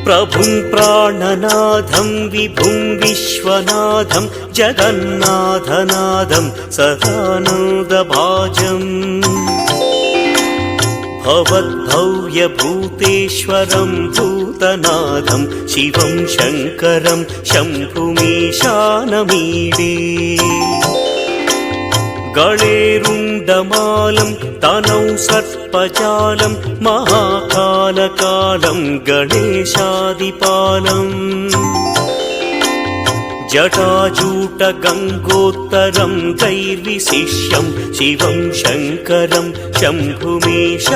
प्रभुं प्राणनाथं विभुं विश्वनाथं जगन्नाथनाथं सदानन्दभाजम् भवद्भव्यभूतेश्वरं भूतनाथं शिवं शङ्करं शम्भुमीशानमीडे गणेरुण्डमालं तनौ सर्पजालं महाकालकालं गणेशादिपालम् जटाजूटगङ्गोत्तरं दैर्विशिष्यं शिवं शङ्करं शम्भुमीशानमीडे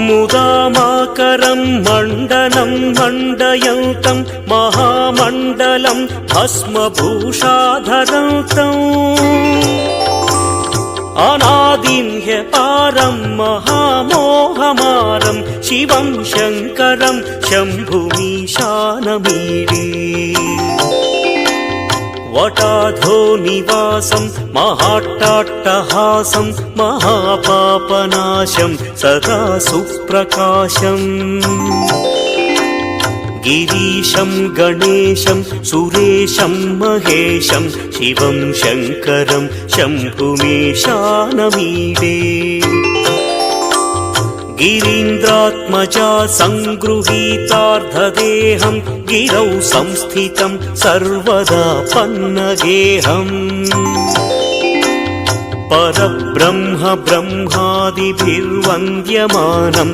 मुदामाकरं मण्डलं मण्डयन्तं महामण्डलं भस्मभूषाधरन्तम् अनादिं ह्यपारं महामोहमारं शिवं शङ्करं शम्भुमीशानमीडे वटाधो निवासं महाट्टाट्टहासं महापापनाशं सदा सुप्रकाशम् गिरीशं गणेशं सुरेशं महेशं शिवं शङ्करं शम्भुमीशानमीडे गिरीन्द्रात्मजा संगृहीतार्धदेहं गिरौ संस्थितं सर्वदा पन्नगेहम् परब्रह्म ब्रह्मादिभिर्वन्द्यमानं